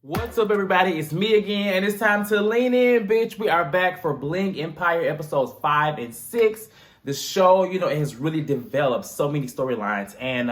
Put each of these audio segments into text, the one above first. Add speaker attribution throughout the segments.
Speaker 1: What's up, everybody? It's me again, and it's time to lean in, bitch. We are back for Bling Empire episodes 5 and 6. The show, it has really developed so many storylines, and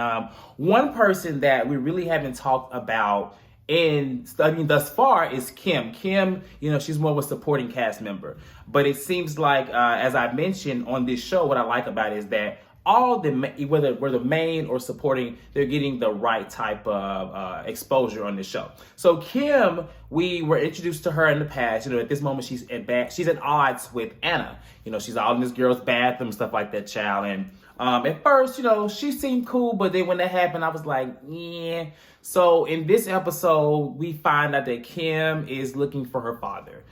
Speaker 1: one person that we really haven't talked about in studying thus far is Kim. Kim, she's more of a supporting cast member, but it seems like, as I mentioned on this show, what I like about it is that all whether we're the main or supporting, they're getting the right type of exposure on the show. So Kim, we were introduced to her in the past. At this moment she's at odds with Anna. She's all in this girl's bathroom, stuff like that, child. And at first, she seemed cool, but then when that happened, I was like, yeah. So in this episode, we find out that Kim is looking for her father.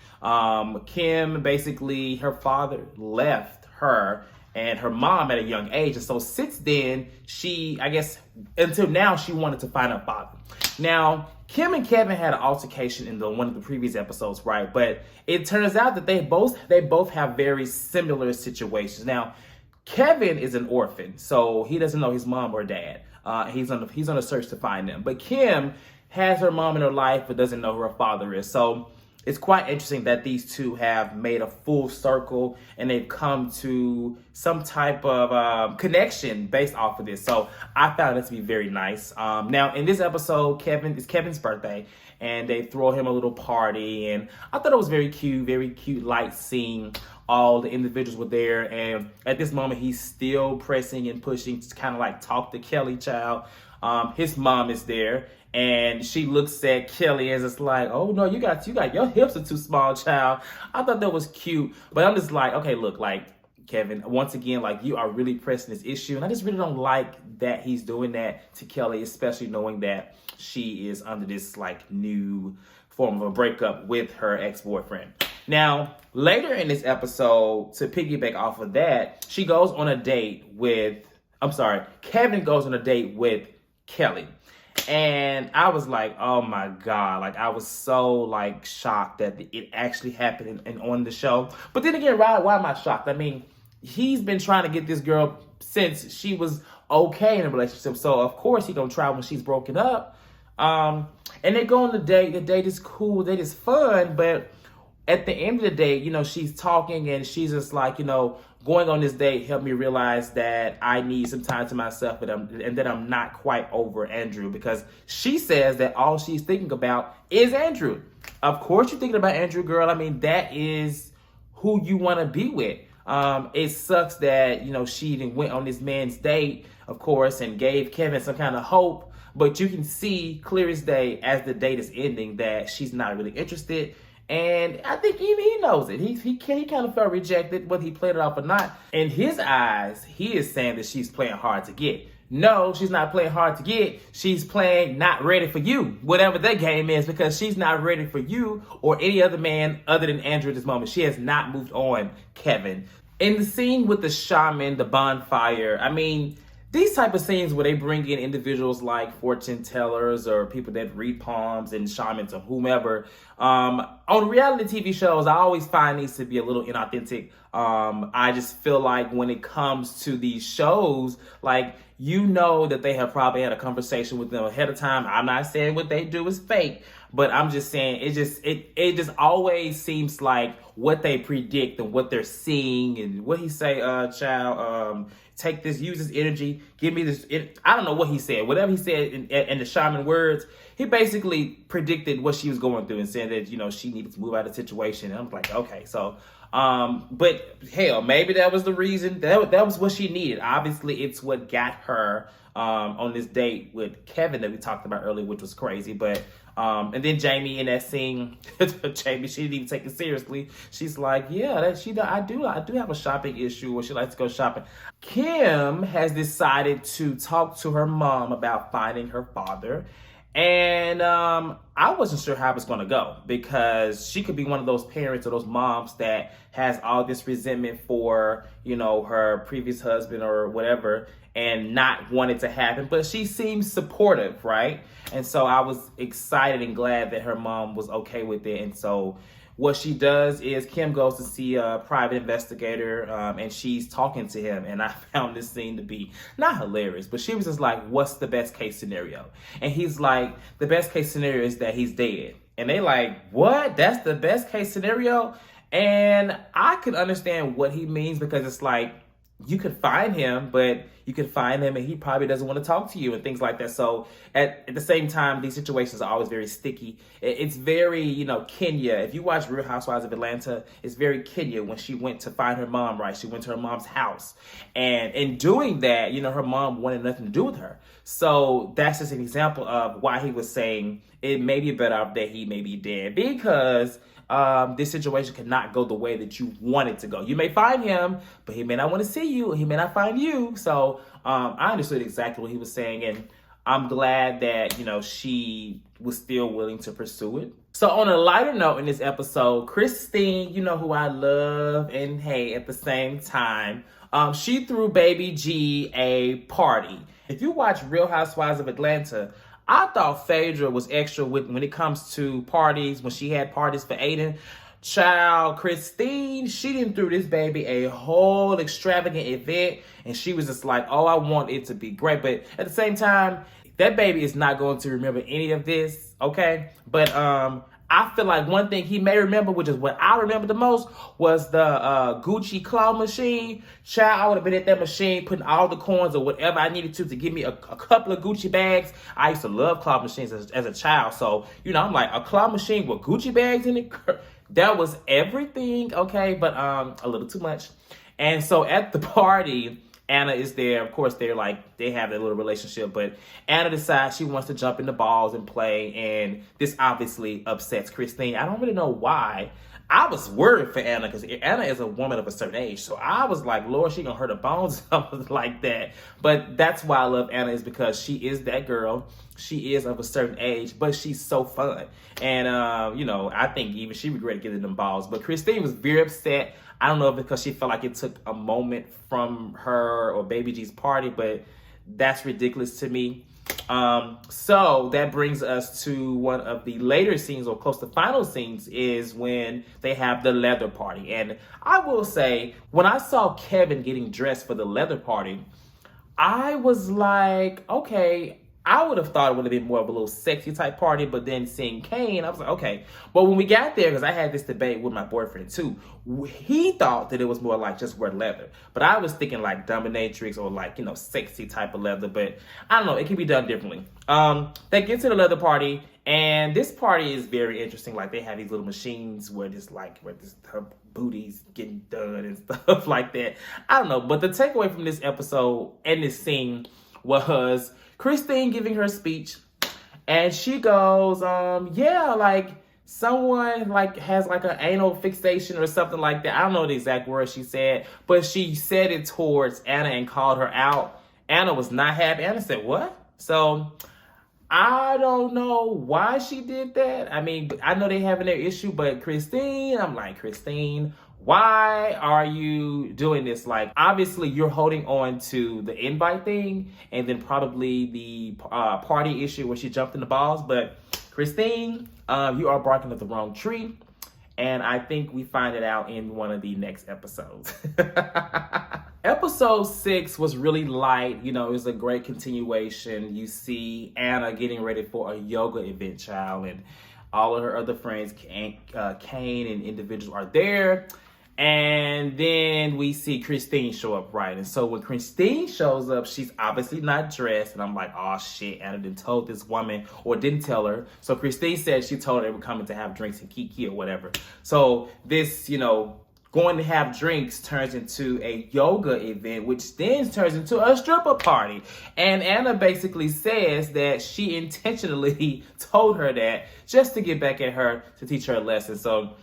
Speaker 1: Kim, basically, her father left her and her mom at a young age. And so since then, until now, she wanted to find her father. Now, Kim and Kevin had an altercation in one of the previous episodes, right? But it turns out that they both have very similar situations. Now, Kevin is an orphan, so he doesn't know his mom or dad. He's on a search to find them. But Kim has her mom in her life, but doesn't know who her father is. So it's quite interesting that these two have made a full circle and they've come to some type of connection based off of this. So I found it to be very nice. Now, in this episode, it's Kevin's birthday, and they throw him a little party. And I thought it was very cute, light seeing all the individuals were there. And at this moment, he's still pressing and pushing to kind of like talk to Kelly, child. His mom is there, and she looks at Kelly as it's like, oh no, you got your hips are too small, child. I thought that was cute, but I'm just like, okay, look, like Kevin, once again, like you are really pressing this issue, and I just really don't like that he's doing that to Kelly, especially knowing that she is under this like new form of a breakup with her ex-boyfriend. Now, later in this episode, to piggyback off of that, Kevin goes on a date with Kelly. And I was like, oh my God, like I was so like shocked that it actually happened and on the show. But then again, why am I shocked? I mean, he's been trying to get this girl since she was okay in a relationship. So of course he gonna try when she's broken up. And they go on the date. The date is cool, the date is fun, but at the end of the day, she's talking and she's just like, going on this date helped me realize that I need some time to myself and that I'm not quite over Andrew, because she says that all she's thinking about is Andrew. Of course you're thinking about Andrew, girl. I mean, that is who you want to be with. It sucks that, she went on this man's date, of course, and gave Kevin some kind of hope, but you can see clear as day as the date is ending that she's not really interested. And I think even he knows it. He kind of felt rejected, whether he played it off or not. In his eyes, he is saying that she's playing hard to get. No, she's not playing hard to get. She's playing not ready for you, whatever that game is, because she's not ready for you or any other man other than Andrew at this moment. She has not moved on, Kevin. In the scene with the shaman, the bonfire, I mean, these type of scenes where they bring in individuals like fortune tellers or people that read palms and shamans or whomever, on reality TV shows, I always find these to be a little inauthentic. I just feel like when it comes to these shows, like, that they have probably had a conversation with them ahead of time. I'm not saying what they do is fake, but I'm just saying it just always seems like what they predict and what they're seeing and what he say, child, take this, use this energy, give me this. I don't know what he said. Whatever he said in the shaman words, he basically predicted what she was going through and said that, she needed to move out of the situation. And I'm like, okay, so, but hell, maybe that was the reason. That was what she needed. Obviously, it's what got her on this date with Kevin that we talked about earlier, which was crazy. But and then Jamie in that scene, Jamie, she didn't even take it seriously. She's like, yeah, I do have a shopping issue, or she likes to go shopping. Kim has decided to talk to her mom about finding her father. And I wasn't sure how it was going to go, because she could be one of those parents or those moms that has all this resentment for, her previous husband or whatever, and not want it to happen. But she seems supportive, right? And so I was excited and glad that her mom was okay with it. And so what she does is Kim goes to see a private investigator, and she's talking to him. And I found this scene to be not hilarious, but she was just like, what's the best case scenario? And he's like, the best case scenario is that he's dead. And they like, what? That's the best case scenario? And I could understand what he means, because it's like, you could find him, but you could find him and he probably doesn't want to talk to you and things like that. So at the same time, these situations are always very sticky. It's very, Kenya. If you watch Real Housewives of Atlanta, it's very Kenya when she went to find her mom, right? She went to her mom's house. And in doing that, her mom wanted nothing to do with her. So that's just an example of why he was saying it may be better that he may be dead, because this situation cannot go the way that you want it to go. You may find him, but he may not want to see you. He may not find you. So I understood exactly what he was saying. And I'm glad that, she was still willing to pursue it. So on a lighter note in this episode, Christine, who I love and hate at the same time, she threw Baby G a party. If you watch Real Housewives of Atlanta, I thought Phaedra was extra when it comes to parties, when she had parties for Aiden. Child, Christine, she didn't threw this baby a whole extravagant event, and she was just like, oh, I want it to be great. But at the same time, that baby is not going to remember any of this, okay? But I feel like one thing he may remember, which is what I remember the most, was the Gucci claw machine. Child, I would have been at that machine putting all the coins or whatever I needed to give me a couple of Gucci bags. I used to love claw machines as a child. So, I'm like, a claw machine with Gucci bags in it? That was everything, okay? But a little too much. And so at the party, Anna is there. Of course, they have their little relationship, but Anna decides she wants to jump in the balls and play, and this obviously upsets Christine. I don't really know why. I was worried for Anna, because Anna is a woman of a certain age, so I was like, Lord, she gonna hurt her bones, something like that. But that's why I love Anna, is because she is that girl. She is of a certain age, but she's so fun. And, I think even she regretted getting them balls. But Christine was very upset. I don't know if because she felt like it took a moment from her or Baby G's party, but that's ridiculous to me. So that brings us to one of the later scenes, or close to final scenes, is when they have the leather party. And I will say, when I saw Kevin getting dressed for the leather party, I was like, okay, I would have thought it would have been more of a little sexy type party, but then seeing Kane, I was like, okay. But when we got there, because I had this debate with my boyfriend too, he thought that it was more like just wear leather. But I was thinking like dominatrix or like, sexy type of leather. But I don't know, it can be done differently. They get to the leather party, and this party is very interesting. Like, they have these little machines where her booty's getting done and stuff like that. I don't know. But the takeaway from this episode and this scene was Christine giving her speech, and she goes, someone has an anal fixation or something like that. I don't know the exact words she said, but she said it towards Anna and called her out. Anna was not happy. Anna said, what? So I don't know why she did that. I mean, I know they having their issue, but Christine, I'm like, Christine, why are you doing this? Like, obviously you're holding on to the invite thing, and then probably the party issue where she jumped in the balls. But Christine, you are barking at the wrong tree. And I think we find it out in one of the next episodes. Episode 6 was really light. It was a great continuation. You see Anna getting ready for a yoga event, child, and all of her other friends, Kane and individuals, are there. And then we see Christine show up, right? And so when Christine shows up, she's obviously not dressed. And I'm like, oh shit, Anna didn't told this woman, or didn't tell her. So Christine said she told her they were coming to have drinks and kiki or whatever. So this, going to have drinks turns into a yoga event, which then turns into a stripper party. And Anna basically says that she intentionally told her that just to get back at her, to teach her a lesson. So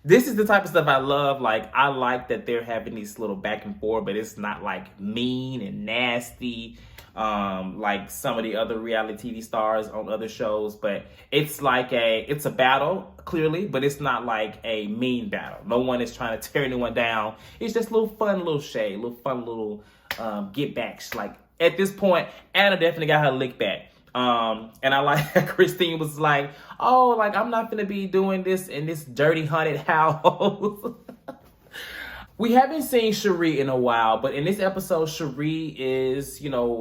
Speaker 1: this is the type of stuff I love. Like, I like that they're having these little back and forth, but it's not like mean and nasty like some of the other reality TV stars on other shows. But it's it's a battle, clearly, but it's not like a mean battle. No one is trying to tear anyone down. It's just a little fun, little shade, get backs. Like, at this point, Anna definitely got her lick back. And I like that Christine was like, oh, like, I'm not gonna be doing this in this dirty haunted house. We haven't seen Cherie in a while, but in this episode, Cherie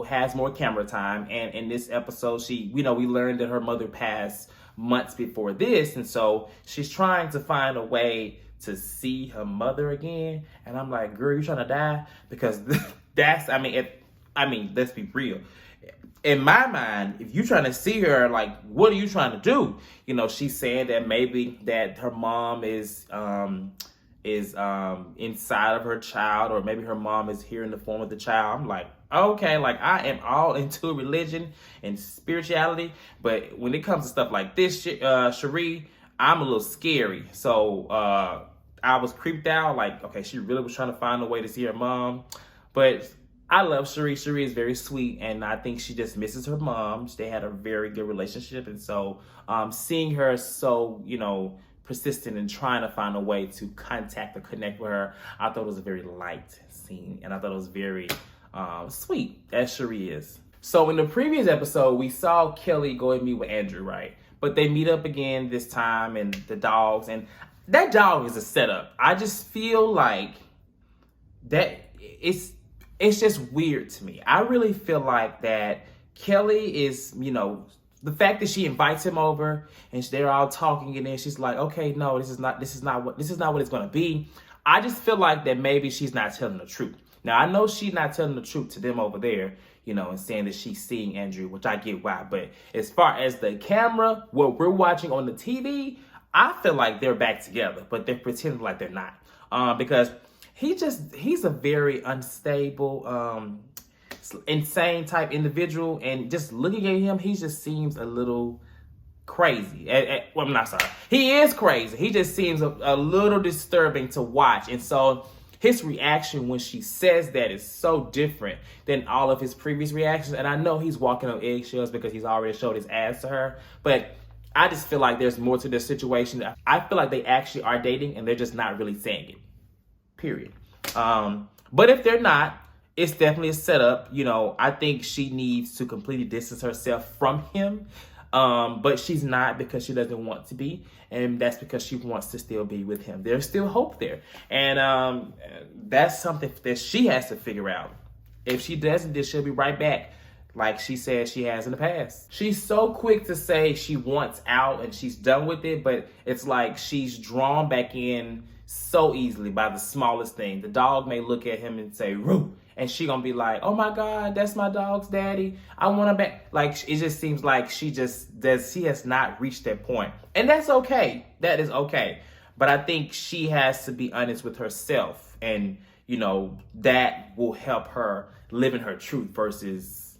Speaker 1: has more camera time. And in this episode, we learned that her mother passed months before this. And so she's trying to find a way to see her mother again. And I'm like, girl, you trying to die? Because that's, let's be real. In my mind, if you're trying to see her, like, what are you trying to do? You know, she's saying that maybe that her mom is inside of her child, or maybe her mom is here in the form of the child. I'm like, okay, like, I am all into religion and spirituality, but when it comes to stuff like this, Cherie, I'm a little scary. So I was creeped out, like, okay, she really was trying to find a way to see her mom. But I love Cherie. Cherie is very sweet, and I think she just misses her mom. They had a very good relationship, and so seeing her so, persistent in trying to find a way to contact or connect with her, I thought it was a very light scene, and I thought it was very sweet, as Cherie is. So in the previous episode, we saw Kelly go and meet with Andrew, right? But they meet up again this time, and the dogs, and that dog is a setup. I just feel like that it's just weird to me. I really feel like that Kelly is, the fact that she invites him over and they're all talking, and then she's like, okay, no, this is not what it's gonna be. I just feel like that maybe she's not telling the truth. Now, I know she's not telling the truth to them over there, and saying that she's seeing Andrew, which I get why. But as far as the camera, what we're watching on the TV, I feel like they're back together, but they're pretending like they're not. Because he's a very unstable, insane type individual, and just looking at him, he just seems a little crazy. Well, I'm not sorry. He is crazy. He just seems a little disturbing to watch. And so his reaction when she says that is so different than all of his previous reactions. And I know he's walking on eggshells because he's already showed his ass to her, but I just feel like there's more to this situation. I feel like they actually are dating, and they're just not really saying it. Period. But if they're not, it's definitely a setup. I think she needs to completely distance herself from him. But she's not, because she doesn't want to be. And that's because she wants to still be with him. There's still hope there. And that's something that she has to figure out. If she doesn't, then she'll be right back, like she said she has in the past. She's so quick to say she wants out and she's done with it, but it's like she's drawn back in so easily by the smallest thing. The dog may look at him and say, "Roo," and she gonna be like, "Oh my God, that's my dog's daddy. I want him back." Like, it just seems like she has not reached that point. And that's okay. That is okay. But I think she has to be honest with herself, and that will help her live in her truth versus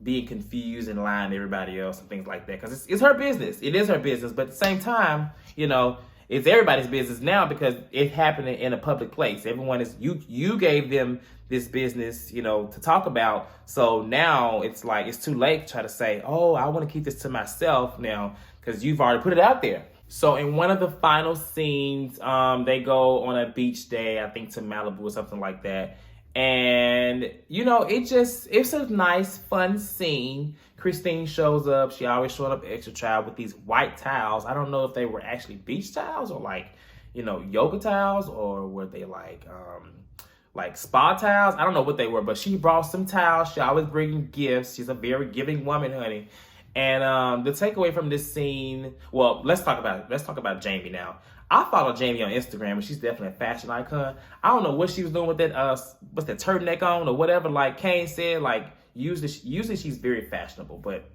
Speaker 1: being confused and lying to everybody else and things like that. Because it's her business. It is her business. But at the same time, it's everybody's business now, because it's happening in a public place. Everyone is, you gave them this business, to talk about. So now it's like, it's too late to try to say, oh, I want to keep this to myself now, because you've already put it out there. So in one of the final scenes, they go on a beach day, I think to Malibu or something like that. And, it's a nice, fun scene. Christine shows up. She always showing up extra child with these white towels. I don't know if they were actually beach towels or yoga towels, or were they like spa towels? I don't know what they were, but she brought some towels. She always bringing gifts. She's a very giving woman, honey. And the takeaway from this scene, well, let's talk about Jamie now. I follow Jamie on Instagram, and she's definitely a fashion icon. I don't know what she was doing with that, what's that, turtleneck on or whatever, like Kane said. Like, usually she's very fashionable, but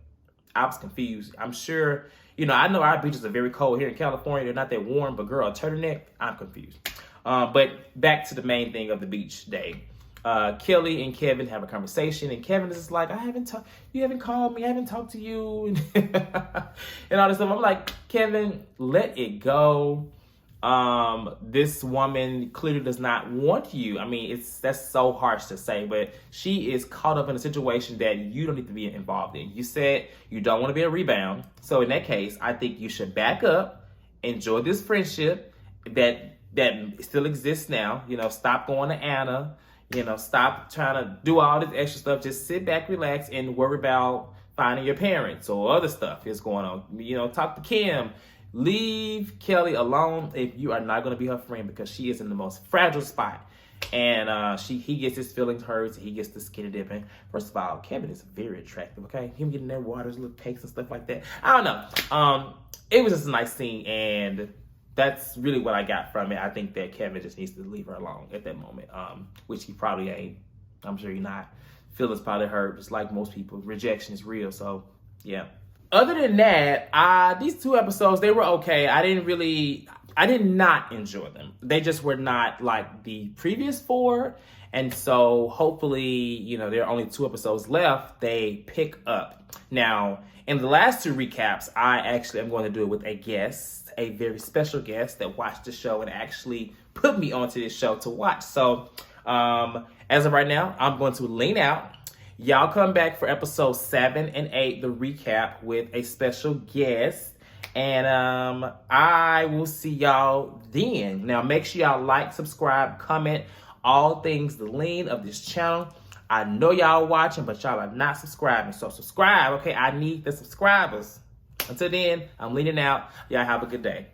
Speaker 1: I was confused. I'm sure, I know our beaches are very cold here in California. They're not that warm, but girl, a turtleneck, I'm confused. But back to the main thing of the beach day. Kelly and Kevin have a conversation, and Kevin is just like, you haven't called me, I haven't talked to you, and all this stuff. I'm like, Kevin, let it go. This woman clearly does not want you. I mean, that's so harsh to say, but she is caught up in a situation that you don't need to be involved in. You said you don't want to be a rebound. So in that case, I think you should back up, enjoy this friendship that still exists now. Stop going to Anna. Stop trying to do all this extra stuff. Just sit back, relax, and worry about finding your parents or other stuff is going on. Talk to Kim. leave Kelly alone if you are not going to be her friend, because she is in the most fragile spot. And he gets his feelings hurt, he gets the skinny dipping. First of all, Kevin is very attractive, okay? Him getting that water, his little cakes and stuff like that. I don't know. It was just a nice scene, and that's really what I got from it. I think that Kevin just needs to leave her alone at that moment, which he probably ain't. I'm sure he's not. Feelings probably hurt, just like most people. Rejection is real, so yeah. Other than that, these 2 episodes, they were okay. I did not enjoy them. They just were not like the previous 4. And so hopefully, there are only 2 episodes left. They pick up. Now, in the last 2 recaps, I actually am going to do it with a guest, a very special guest that watched the show and actually put me onto this show to watch. So as of right now, I'm going to lean out. Y'all come back for episodes 7 and 8, the recap with a special guest. And I will see y'all then. Now, make sure y'all like, subscribe, comment, all things the lean of this channel. I know y'all watching, but y'all are not subscribing. So subscribe, okay? I need the subscribers. Until then, I'm leaning out. Y'all have a good day.